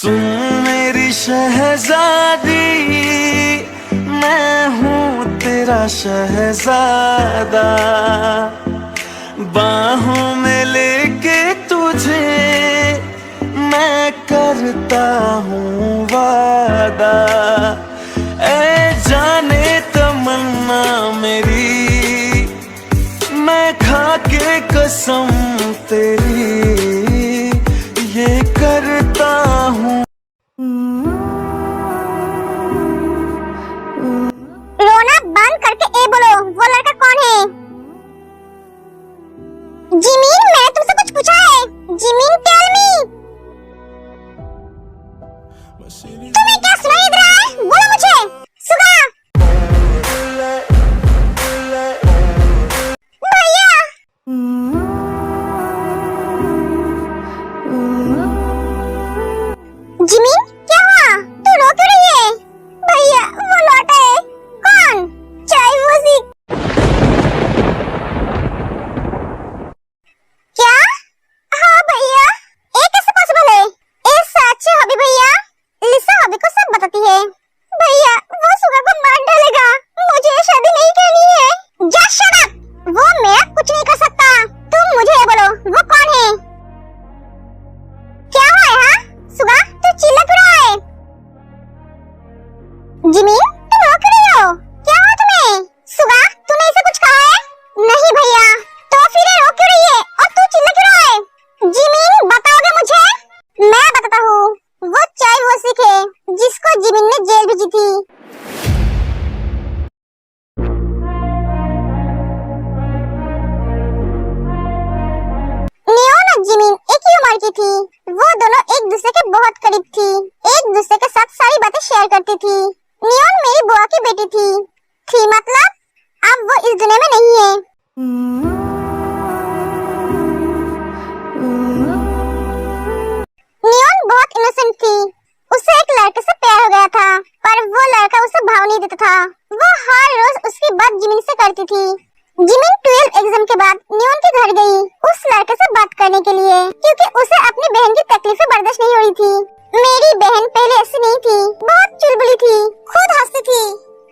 सुन मेरी शहजादी, मैं हूँ तेरा शहजादा, बाहों में लेके तुझे मैं करता हूँ वादा। ऐ जाने तमन्ना मेरी, मैं खा के कसम तेरी ये करता हूँ। रोना बंद करके ए बोलो, वो लड़का कौन है? जिमिन, मैंने तुमसे कुछ पूछा है? Jimin tell me. तुम्हें क्या सुनाई दे रहा है? बोलो मुझे। सुगा भैया। जिमिन क्या हुआ? तू रो क्यों रही है? भैया वो लौटा है। कौन? चाय म्यूजिक। क्या? हाँ भैया, ये कैसे पॉसिबल है? ये सच है हबी भैया। लिसा हबी को सब बताती है। भैया वो सुगा को मार डालेगा, मुझे ये शादी नहीं करनी है। जस्ट शट अप, वो मेरा कुछ नहीं कर सकता। तुम मुझे ये बोलो, वो कौन है? क्या हुआ है? हाँ सुगा, तू चिल्ला क्यों रहा है? जिमिन तुम रो क्यों रही हो? क्या हुआ तुम्हें? सुगा तूने इसे कुछ कहा है? नहीं भैया। तो फिर ये रो क्यों रही है और तू चिल्ला क्यों रहा है? जिमिन बताओगे मुझे? मैं बताता हूँ। वो चाय वोसिक है जिसको जिमिन ने जेल भेजी थी। नियोन और जिमिन एक ही उम्र की थी। वो दोनों एक दूसरे के बहुत करीब थी, एक दूसरे के साथ सारी बातें शेयर करती थी। नियोन मेरी बुआ की बेटी थी मतलब अब वो इस दुनिया में नहीं है। नियोन बहुत इनोसेंट थी। उसे एक लड़के से प्यार हो गया था, पर वो लड़का उसे भाव नहीं देता था। वो हर रोज उसकी बात जिमिन से करती थी। जिमिन 12 एग्जाम के बाद नियोन के घर गई उस लड़के से बात करने के लिए, क्योंकि उसे अपनी बहन की तकलीफें बर्दाश्त नहीं हो रही थी। मेरी बहन पहले ऐसी नहीं थी, बहुत चुलबुली थी, खुद हंसती थी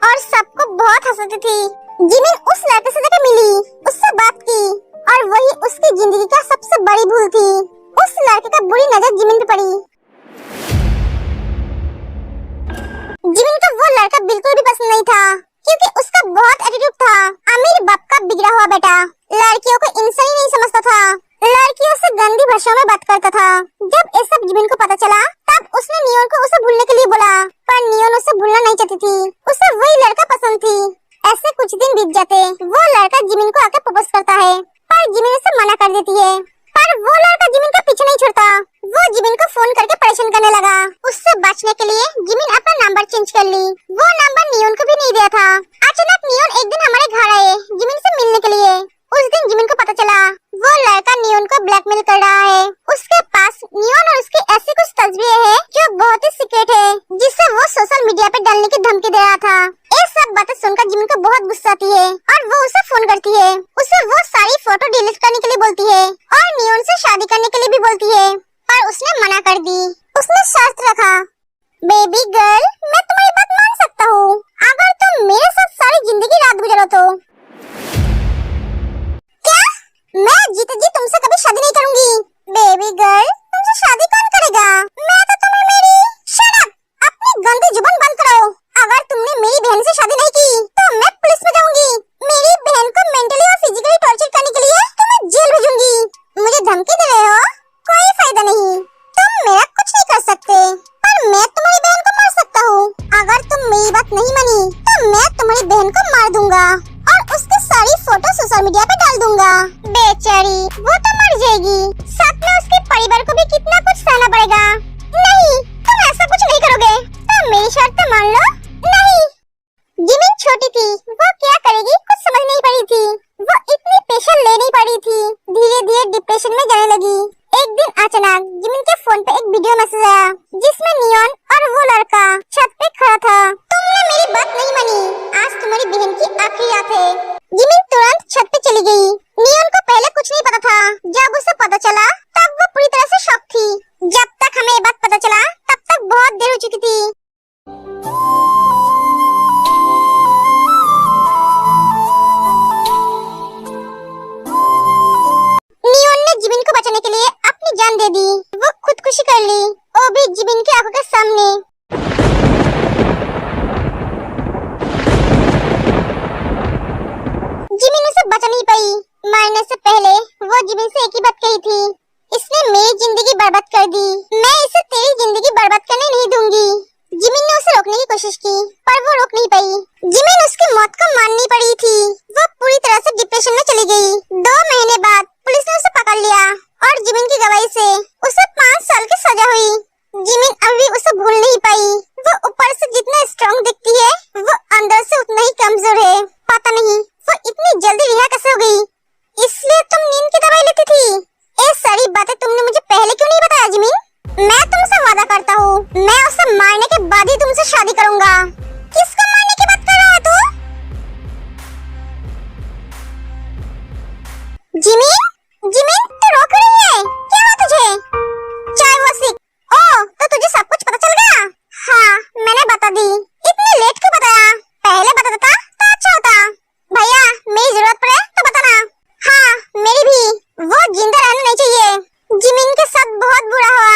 और सबको बहुत हंसाती थी। जिमिन उस लड़के से जाकर मिली, उससे बात की और वही उसकी जिंदगी का सबसे बड़ी भूल थी। उस लड़के का बुरी नजर जिमिन पे पड़ी। जिमिन को वो लड़का बिल्कुल भी पसंद नहीं था, क्योंकि उसका बहुत एटीट्यूड था। अमीर बाप का बिगड़ा हुआ बेटा, लड़कियों को इंसान ही नहीं समझता था, लड़कियों से गंदी भाषा में बात करता था। जब ये सब जिमिन को पता चला, तब उसने नियोन को उसे भूलने के लिए बोला, पर नियोन उसे भूलना नहीं चाहती थी। उसे वही लड़का पसंद थी। ऐसे कुछ दिन बीत जाते, वो लड़का जिमिन को आके प्रपोज करता है, पर जिमिन उसे मना कर देती है। पर वो लड़का जिमिन का पीछे नहीं छोड़ता। वो जिमिन को फोन करके परेशान करने लगा। उससे बचने के लिए जिमिन अपना नंबर चेंज कर ली। वो नंबर नियोन को भी नहीं दिया था। अचानक नियोन एक दिन हमारे घर आए जिमिन से मिलने के लिए। उस दिन जिमिन को पता चला वो लड़का नियोन को ब्लैकमेल कर रहा है। उसके पास नियोन और उसकी ऐसी कुछ तस्वीरें हैं जो बहुत ही सीक्रेट है, जिसे वो सोशल मीडिया पे डालने की धमकी दे रहा था। ये सब बातें सुनकर जिमिन को बहुत गुस्सा आती है और वो उसे फोन करती है। उसे वो सारी फोटो डिलीट करने के लिए बोलती है और नियोन से शादी करने के लिए भी बोलती है, पर उसने मना कर दी। उसने शर्त रखा, बेबी गर्ल मैं तुम्हारी बात मान सकता हूँ अगर तुम मेरे साथ सारी जिंदगी रात गुजारो तो। क्या? मैं जीते जी तुमसे कभी शादी नहीं करूंगी। बेबी गर्ल तुमसे शादी कौन करेगा? मैं तो तुम्हें मेरी। शट अप, अपनी गंदी जुबान बंद करो। अगर तुमने मेरी बहन से शादी नहीं की तो मैं पुलिस में जाऊंगी। मेरी बहन को मेंटली और फिजिकली टॉर्चर करने के लिए तुम्हें जेल भेजूंगी। मुझे धमकी दे रहे हो? कोई फायदा नहीं, तुम मेरा कुछ नहीं कर सकते, पर मैं तुम्हारी बहन को मार सकता हूँ। अगर तुम मेरी बात नहीं मानी तो मैं तुम्हारी बहन को मार दूंगा और उसकी सारी फोटो सोशल मीडिया पे डाल दूंगा। बेचारी वो तो मर जाएगी, साथ में उसके परिवार को भी कितना कुछ सहना पड़ेगा। नहीं, तुम ऐसा कुछ नहीं करोगे तो मेरी शर्त मान लो। नहीं। जिमिन छोटी थी, वो क्या करेगी कुछ समझ नहीं पड़ी थी। वो इतनी पेशेंस ले नहीं पड़ी थी, धीरे धीरे डिप्रेशन में जाने लगी। एक दिन अचानक जिमिन के फोन पे एक वीडियो मैसेज आया, जिसमें नियोन और वो लड़का छत पे खड़ा था। तुमने मेरी बात नहीं मानी, आज तुम्हारी बहन की आखिरी रात है। जिमिन तुरंत छत पे चली गई। नियोन को पहले कुछ नहीं पता था। जब उसे पता चला तब वो पूरी तरह से शॉक थी। जब तक हमें ये बात पता चला तब जान दे दी, वो खुदकुशी कर ली, वो भी जिमिन की आंखों के सामने। जिमिन उसे बचा नहीं पाई। मारने से पहले वो जिमिन से एक ही बात कही थी, इसने मेरी जिंदगी बर्बाद कर दी, मैं इसे तेरी जिंदगी बर्बाद करने नहीं दूंगी। जिमिन ने उसे रोकने की कोशिश की, पर वो रोक नहीं पाई। जिमिन उसकी मौत को माननी पड़ी थी। वो पूरी तरह से डिप्रेशन में चली गई। 2 महीने बाद पुलिस ने उसे पकड़ लिया और जिमिन की गवाही से उसे 5 साल की सजा हुई। जिमिन अभी उसे भूल नहीं पाई। वो ऊपर से जितना स्ट्रॉन्ग दिखती है, वो अंदर से उतना ही कमजोर है। पता नहीं वो इतनी जल्दी रिहा कैसे हो गई। इसलिए तुम नींद की दवाई लेती थी? ये सारी बातें तुमने मुझे पहले क्यों नहीं बताया जिमिन? मैं तुमसे वादा करता हूँ, मैं उसे मारने के बाद ही तुमसे शादी करूंगा। किसको मारने की बात कर रहा है तू? जिमिन, जिमिन तू रो क्यों रही है? क्या हुआ तुझे? चाय वो सिक। ओ, तो तुझे सब कुछ पता चल गया? हाँ, मैंने बता दी। इतने लेट क्यों बताया? पहले बता देता तो अच्छा होता। भैया, मेरी जरूरत पड़े तो बताना। हाँ, मेरी भी। वो जिंदा रहना नहीं चाहिए। जिमिन के साथ बहुत बुरा हुआ,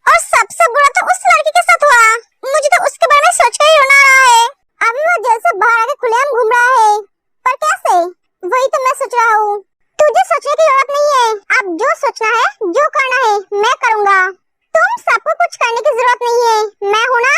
और सबसे बुरा तो उस लड़की के साथ हुआ। मुझे तो उसके बारे में सोचकर ही रोना आ रहा है। अभी वो जेल से बाहर आके खुलेआम घूम रहा है, पर कैसे? वही तो मैं सोच रहा हूँ। तुझे सोचने की जरूरत नहीं है। अब जो सोचना है, जो करना है, मैं करूँगा। तुम सबको कुछ करने की जरूरत नहीं है, मैं हूँ ना।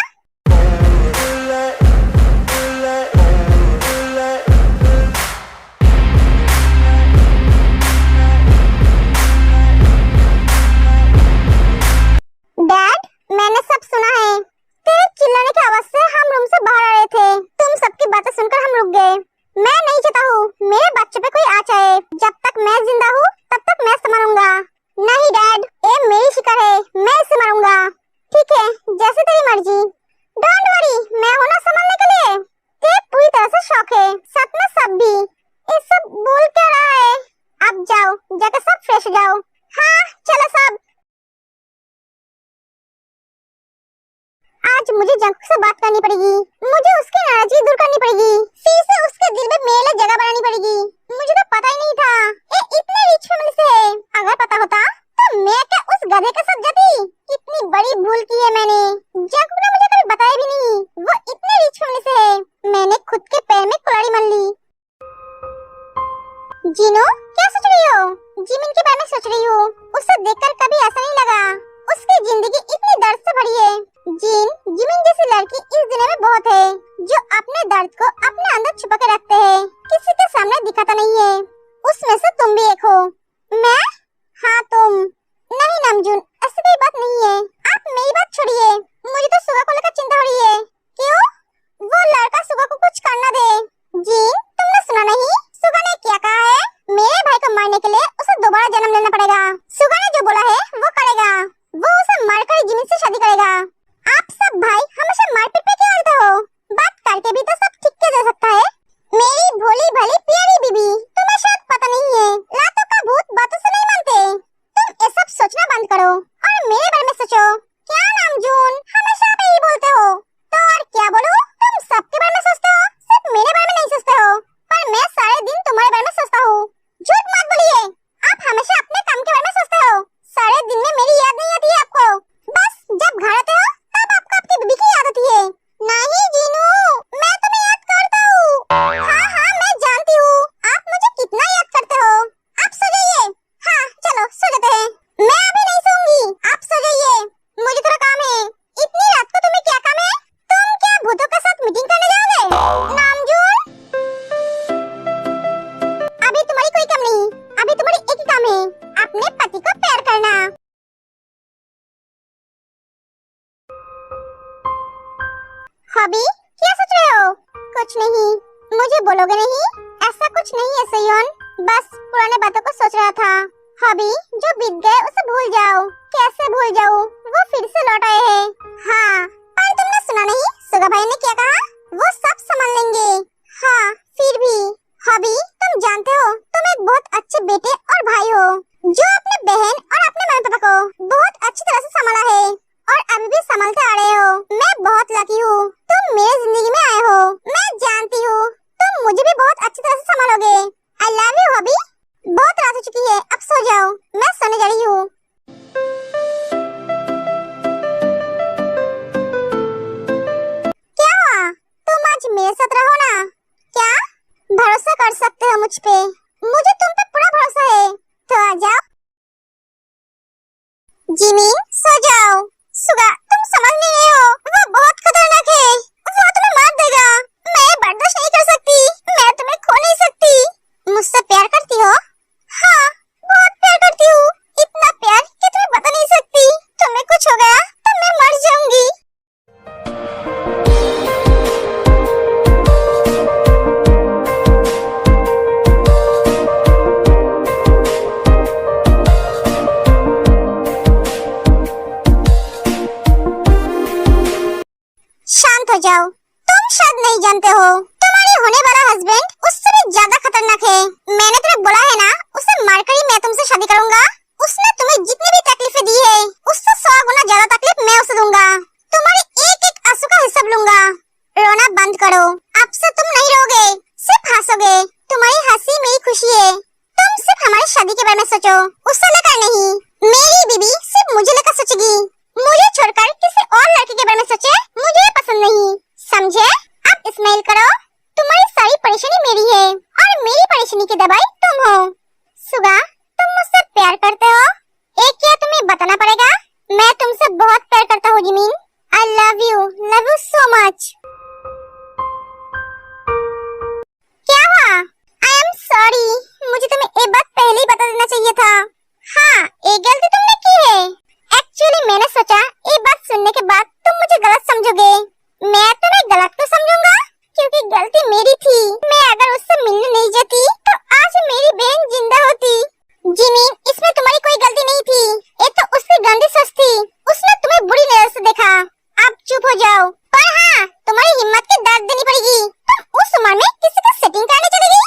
डैड, मैंने सब सुना है। तेरे चिल्लाने की आवाज से हम रूम से बाहर आ रहे थे। तुम सबकी बातें सुनकर हम रुक गए। मैं नहीं चाहता हूँ मेरे बच्चे पे कोई आ जाए। जब तक मैं जिंदा हूँ, तब तक मैं संभालूंगा। नहीं डैड, ये मेरी शिकार है, मैं इसे मारूंगा। ठीक है, जैसे तेरी मर्जी। डोंट वरी, मैं हूँ ना संभालने के लिए। तेरे पूरी तरह से शौक है, साथ में सब भी। ये सब बोल क्या रहा है? अब जाओ, जाकर सब फ्रेश हो जाओ। हाँ, चलो सब। आज मुझे जंक से बात करनी पड़ेगी। मुझे उसकी नाराजगी दूर करनी पड़ेगी। फिर से उसके दिल में मेरे लिए जगह बनानी पड़ेगी। मुझे तो पता ही नहीं था ये इतने रिच फैमिली से है। अगर पता होता तो मैं क्या उस गधे के साथ जाती? कितनी बड़ी भूल की है मैंने। जंक ने मुझे कभी बताया भी नहीं वो इतने रिच फैमिली से है। मैंने खुद के पैर में कुल्हाड़ी मार ली। जीनो, क्या सोच रही हो? जिमिन के बारे में सोच रही हूँ। उसे देखकर कभी ऐसा नहीं लगा। उसकी जिंदगी इतनी दर्द से भरी है। जिमिन जैसी लड़की इस दुनिया में बहुत है, जो अपने दर्द को अपने अंदर छुपा के रखते हैं, किसी के सामने दिखाता नहीं है। उसमें से तुम भी एक हो। मैं? हाँ, तुम। नहीं नामजून, ऐसी कोई बात नहीं है। आप मेरी बात छोड़िए। मुझे तो सुगा को लेकर चिंता हो रही है। क्यों? वो लड़का सुगा को कुछ करना दे। जीन, तुमने सुना नहीं? सुगा ने क्या कहा है? मेरे भाई को मारने के लिए उसे दोबारा जन्म लेना पड़ेगा। सुगा ने जो बोला है वो करेगा। वो उसे मारकर जिमिन से शादी करेगा। आप सब भाई हमेशा मारपीट पे क्यों अड़ते हो? बात करके भी तो सब ठीक के जा सकता है। मेरी भोली भाली प्यारी बीबी, तुम्हें शायद पता नहीं है, लातों का भूत बातों से नहीं मानते। तुम ये सब सोचना बंद करो और मेरे बारे में सोचो। क्या नामजून, हमेशा आप यही बोलते हो। तो और क्या बोलूं? तुम सबके बारे में सोचते हो, सिर्फ मेरे बारे में नहीं सोचते हो। पर मैं सारे दिन तुम्हारे बारे में सोचता हूँ। झूठ मत बोलिए, आप हमेशा अपने काम के बारे में सोचते हो। सारे दिन में मेरी याद नहीं आती है आपको। बस जब घर आते हो तब आपको आपकी बीबी की याद आती है। नहीं जीनू, मैं तुम्हें याद करता हूँ। हाँ हाँ, मैं जानती हूँ आप मुझे कितना याद करते हो। आप सो जाइए। हाँ चलो सो जाते हैं। मैं अभी नहीं सोऊंगी, आप सो जाइए, मुझे थोड़ा काम है। इतनी रात को तुम्हें क्या काम है? तुम क्या भूतों के साथ मीटिंग करने जाओगे? नामजून, अभी तुम्हारी कोई काम नहीं, अभी तुम्हारी एक ही काम है, अपने पति को प्यार करना। हॉबी, क्या सोच रहे हो? कुछ नहीं, मुझे बोलोगे नहीं? ऐसा कुछ नहीं है सयोन, बस पुराने बातों को सोच रहा था। हॉबी, जो बीत गए उसे भूल जाओ। कैसे भूल जाऊं? वो फिर से लौट आए हैं। हाँ, पर तुमने सुना नहीं सुगा भाई ने क्या कहा? वो सब संभाल लेंगे। हाँ, फिर भी हॉबी, तुम जानते हो तुम एक बहुत अच्छे बेटे और भाई हो, जो अपने बहन और अपने मम्मी पापा को बहुत अच्छी तरह से संभाला है और अभी भी संभालते आ रहे हो। मैं बहुत लकी हूँ, तुम मेरी जिंदगी में आए हो। मैं जानती हूँ तुम मुझे भी बहुत अच्छी तरह से संभालोगे। I love you hobby. बहुत रात हो चुकी है, अब सो जाओ, मैं सोने जा रही हूँ। मुझ पे, मुझे तुम पे पूरा भरोसा है, तो आ जाओ। जिमी सो जाओ। सुगा तुम समझ नहीं रहे हो, वो बहुत खतरनाक है, वो तुम्हें मार देगा। मैं बर्दाश्त नहीं कर सकती, मैं तुम्हें खो नहीं सकती। मुझसे प्यार करती हो? हाँ बहुत प्यार करती हूँ, इतना प्यार कि तुम्हें बता नहीं सकती। तुम्हें कुछ हो गया तो मैं मर जाऊंगी। शांत हो जाओ, तुम शायद नहीं जानते हो, तुम्हारे होने वाला हस्बैंड उससे भी ज्यादा खतरनाक है। मैंने तुम्हें बोला है ना, उसे मारकर ही मैं तुमसे शादी करूंगा। उसने तुम्हें जितनी भी तकलीफें दी है, उससे 100 गुना ज्यादा तकलीफ मैं उसे दूंगा। तुम्हारी एक एक आंसू का हिसाब लूंगा। रोना बंद करो, अब से तुम नहीं रोगे, सिर्फ हंसोगे। तुम्हारी हंसी मेरी खुशी है। तुम सिर्फ हमारी शादी के बारे में सोचो, उससे लेकर नहीं। मेरी बीबी सिर्फ मुझे लेकर सोचेगी, मुझे छोड़कर किसी और लड़के के बारे में सोचे मुझे पसंद नहीं, समझे? अब स्माइल करो, तुम्हारी सारी परेशानी मेरी है और मेरी परेशानी की दवाई तुम हो। सुगा तुम मुझसे प्यार करते हो? एक क्या तुम्हें बताना पड़ेगा, मैं तुमसे बहुत प्यार करता हूँ Jimin. I love you so much. क्या हुआ? आई एम सॉरी, मुझे तुम्हें एक बात पहले ही बता देना चाहिए था। हाँ एक गलती तुमने की है। एक्चुअली मैंने सोचा ये बात सुनने के बाद तुम मुझे गलत समझोगे। मैं तुम्हें गलत क्यों समझूंगा, क्योंकि गलती मेरी थी। मैं अगर उससे मिलने नहीं जाती तो आज मेरी बहन जिंदा होती। जिमिन इसमें तुम्हारी कोई गलती नहीं थी, ये तो उसकी गंदी सोच थी। उसने तुम्हें बुरी नजर से देखा। अब चुप हो जाओ, पर हाँ तुम्हारी हिम्मत की दाद देनी पड़ेगी। तुम उस उम्र में किसी का सेटिंग करने चलेगी?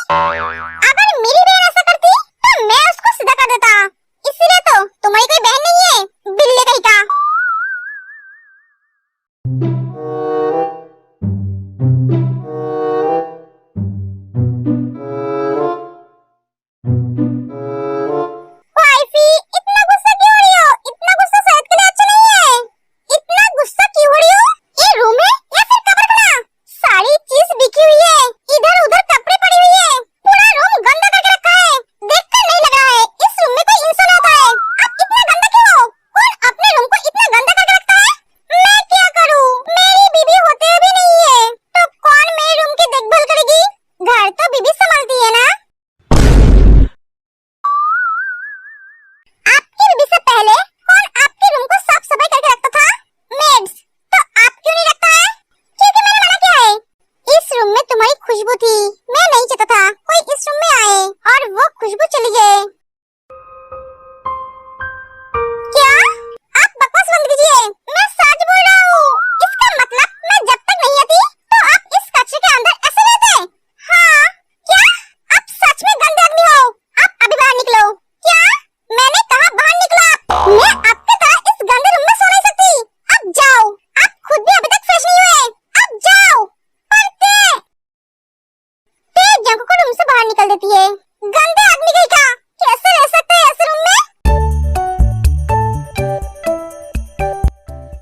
अगर मेरी बहन ऐसा करती तो मैं उसको सीधा कर देता। इसीलिए तो तुम्हारी कोई बहन नहीं है, बिल्ली कहीं का। वाइफी इतना गुस्सा क्यों हो रही हो? इतना गुस्सा सेहत के लिए अच्छा नहीं है। इतना गुस्सा क्यों हो रही हो? ये रूम है या फिर कब्रखाना? सारी चीज बिखरी हुई है, इधर उधर कपड़े पड़ी हुई है, पूरा रूम गंदा करके रखा है। देखकर नहीं लग रहा है इस रूम में कोई इंसान आता है। अब इतना गंदा क्यों हो? कौन अपने रूम को इतना गंदा करके रखता है? मैं क्या करूं? मेरी बीबी होते भी नहीं है, तो कौन मेरे रूम की देखभाल करेगी? घर तो बीबी संभालती है ना। आपकी बीबी से पहले कौन आपके रूम को साफ सफाई करके रखता था? मेड्स। तो आप क्यों नहीं रखता है? क्योंकि मैंने मना किया है। इस रूम में तुम्हारी खुशबू थी, मैं नहीं चाहता था कोई इस रूम में आए और वो खुशबू चली जाए। क्या? आप बकवास बंद कीजिए, मैं सच बोल रहा हूँ। इसका मतलब मैं जब तक नहीं आती तो आप इस कचरे के अंदर ऐसे रहते? हाँ क्या? आप सच में गंदे आदमी हो। आप अभी बाहर निकलो। क्या? मैंने कहा बाहर निकलो आप। मैं आपकी तरह इस गंदे रूम में सो नहीं सकती। अब जाओ, आप खुद भी अभी तक फ्रेश नहीं हुए, अब जाओ। पर ते जंको को रूम से बाहर निकल देती है, गंदे आदमी कहीं का। कैसे रह सकते हैं ऐसे रूम में?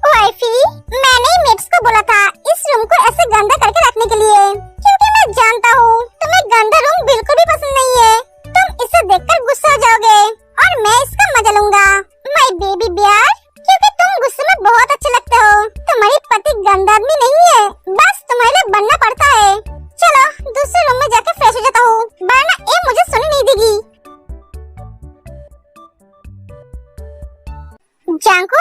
वाइफी मैंने ही मेट्स को बोला था इस रूम को ऐसे गंदा करके रखने के लिए, क्योंकि मैं जानता हूँ तुम्हें गंदा रूम बिल्कुल भी पसंद नहीं है। तुम इसे देखकर गुस्सा हो जाओगे और मैं इसका मजा लूंगा। माय बेबी बियर, क्योंकि तुम गुस्से में बहुत अच्छे लगते हो। तुम्हारी पति गंदा आदमी नहीं है, बस तुम्हारे लिए बनना पड़ता है। चलो दूसरे रूम में जाके फ्रेश हो जाता हूँ, वरना ये मुझे सुनने नहीं देगी। जांको